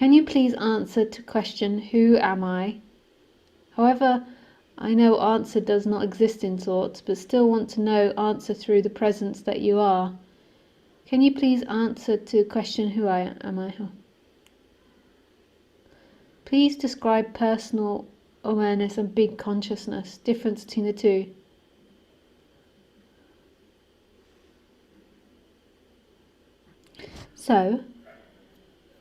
Can you please answer to question, who am I? However, I know answer does not exist in thoughts, but still want to know answer through the presence that you are. Can you please answer to question, who am I? Please describe personal awareness and big consciousness. Difference between the two. So,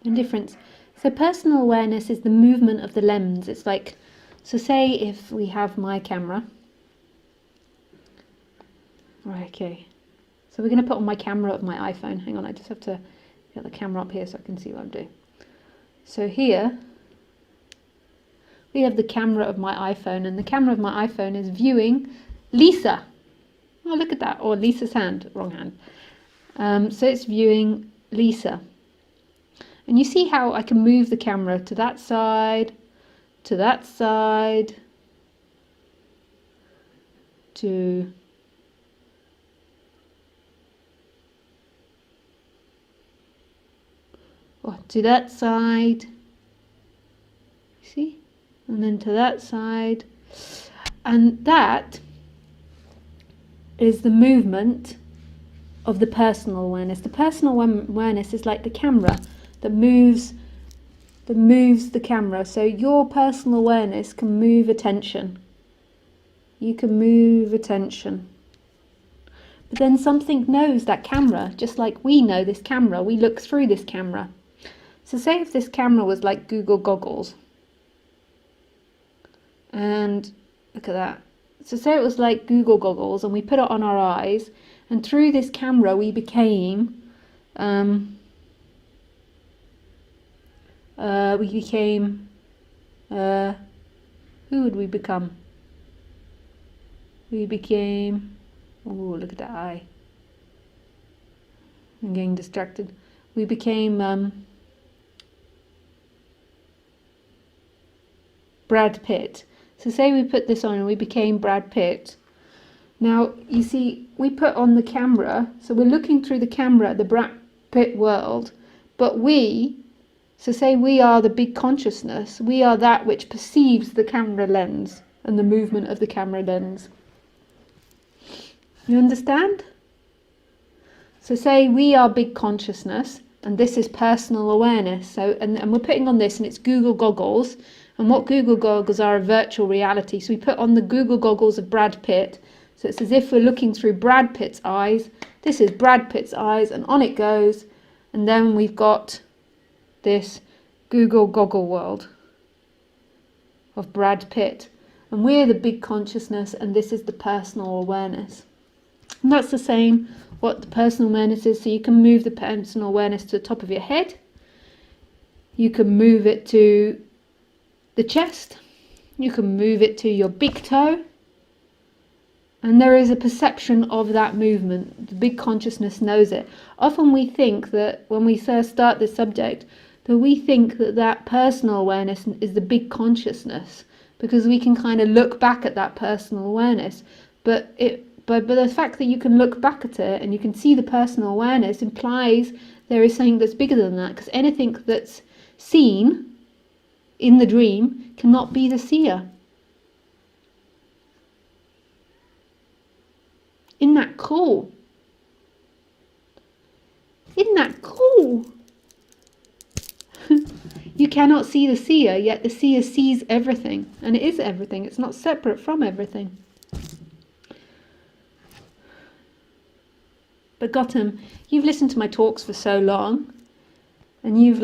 the difference. So personal awareness is the movement of the lens. It's like, so say if we have my camera. Right, okay. So we're going to put on my camera of my iPhone. Hang on, I just have to get the camera up here so I can see what I'm doing. So here, we have the camera of my iPhone, and the camera of my iPhone is viewing Lisa. Oh, look at that. Or Lisa's hand. Wrong hand. So it's viewing Lisa. And you see how I can move the camera to that side, to that side, to that side. See? And then to that side. And that is the movement of the personal awareness. The personal awareness is like the camera that moves the camera. So your personal awareness can move attention. You can move attention. But then something knows that camera, just like we know this camera. We look through this camera. So say if this camera was like Google goggles. And look at that. So say it was like Google goggles and we put it on our eyes, and through this camera we became who would we become? We became, oh, look at that eye. I'm getting distracted. We became Brad Pitt. So say we put this on and we became Brad Pitt. Now, you see, we put on the camera, so we're looking through the camera at the Brad Pitt world, but so say we are the big consciousness, we are that which perceives the camera lens and the movement of the camera lens. You understand? So say we are big consciousness, and this is personal awareness. So, and we're putting on this, and it's Google goggles. And what Google goggles are a virtual reality. So we put on the Google goggles of Brad Pitt. So it's as if we're looking through Brad Pitt's eyes. This is Brad Pitt's eyes, and on it goes. And then we've got this Google goggle world of Brad Pitt. And we're the big consciousness, and this is the personal awareness. And that's the same what the personal awareness is. So you can move the personal awareness to the top of your head. You can move it to the chest. You can move it to your big toe. And there is a perception of that movement. The big consciousness knows it. Often we think that when we first start this subject, that we think that that personal awareness is the big consciousness, because we can kind of look back at that personal awareness. But the fact that you can look back at it and you can see the personal awareness implies there is something that's bigger than that, because anything that's seen in the dream cannot be the seer. Isn't that cool? Isn't that cool? You cannot see the seer, yet the seer sees everything, and it is everything. It's not separate from everything. But Gautam, you've listened to my talks for so long, and you've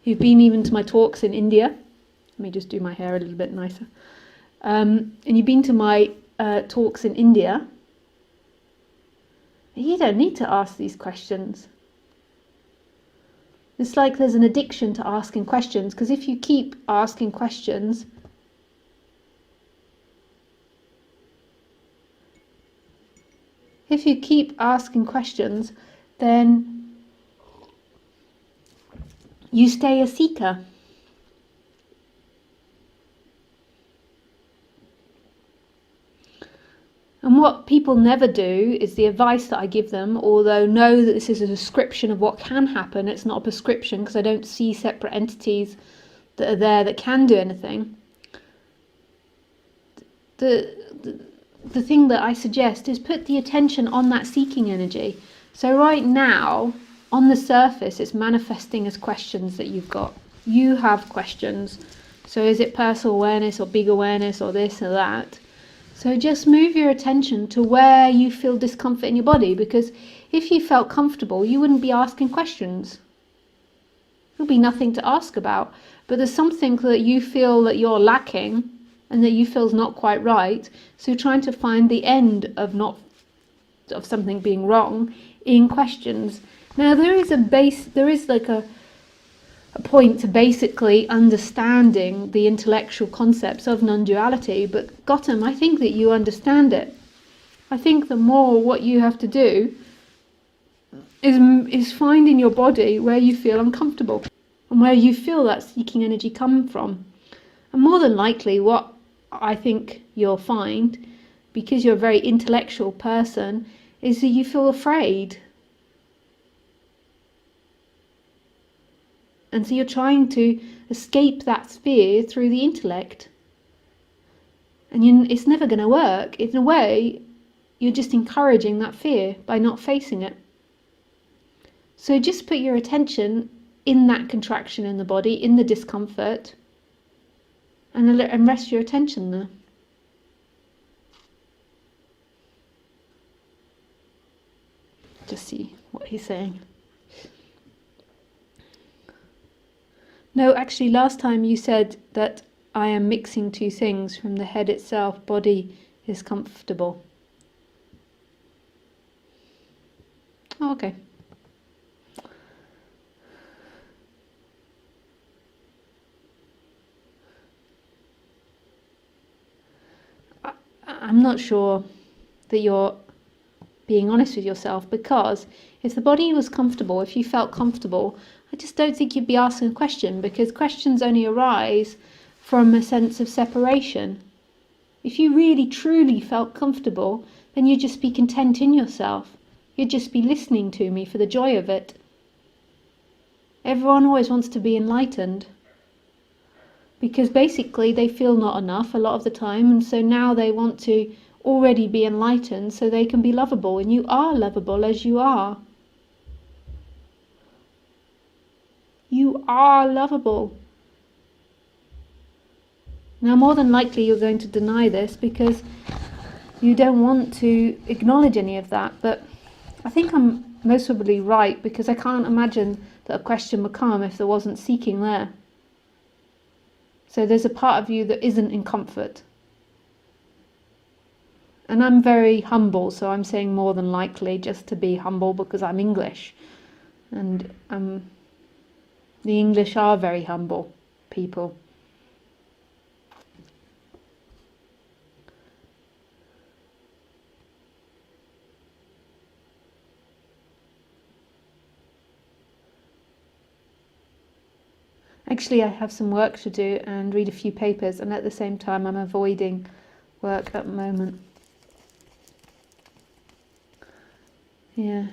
been even to my talks in India. Let me just do my hair a little bit nicer. And you've been to my talks in India. You don't need to ask these questions. It's like there's an addiction to asking questions, because if you keep asking questions, then you stay a seeker. And what people never do is the advice that I give them, although know that this is a description of what can happen. It's not a prescription, because I don't see separate entities that are there that can do anything. The thing that I suggest is put the attention on that seeking energy. So right now, on the surface, it's manifesting as questions that you've got. You have questions. So is it personal awareness or big awareness or this or that? So just move your attention to where you feel discomfort in your body, because if you felt comfortable, you wouldn't be asking questions. There'll be nothing to ask about. But there's something that you feel that you're lacking and that you feel is not quite right. So you're trying to find the end of something being wrong in questions. Now there is a point to basically understanding the intellectual concepts of non-duality, but Gautam, I think that you understand it. I think the more what you have to do is find in your body where you feel uncomfortable and where you feel that seeking energy come from. And more than likely what I think you'll find, because you're a very intellectual person, is that you feel afraid. And so you're trying to escape that fear through the intellect. And it's never going to work. In a way, you're just encouraging that fear by not facing it. So just put your attention in that contraction in the body, in the discomfort, and rest your attention there. Just see what he's saying. No, actually, last time you said that I am mixing two things from the head itself. Body is comfortable. Oh, okay. I'm not sure that you're being honest with yourself, because if the body was comfortable, if you felt comfortable, I just don't think you'd be asking a question, because questions only arise from a sense of separation. If you really truly felt comfortable, then you'd just be content in yourself. You'd just be listening to me for the joy of it. Everyone always wants to be enlightened, because basically they feel not enough a lot of the time, and so now they want to already be enlightened so they can be lovable, and you are lovable as you are. You are lovable. Now, more than likely you're going to deny this because you don't want to acknowledge any of that, but I think I'm most probably right, because I can't imagine that a question would come if there wasn't seeking there. So there's a part of you that isn't in comfort. And I'm very humble, so I'm saying more than likely just to be humble because I'm English. And the English are very humble people. Actually, I have some work to do and read a few papers, and at the same time I'm avoiding work at the moment. Yeah.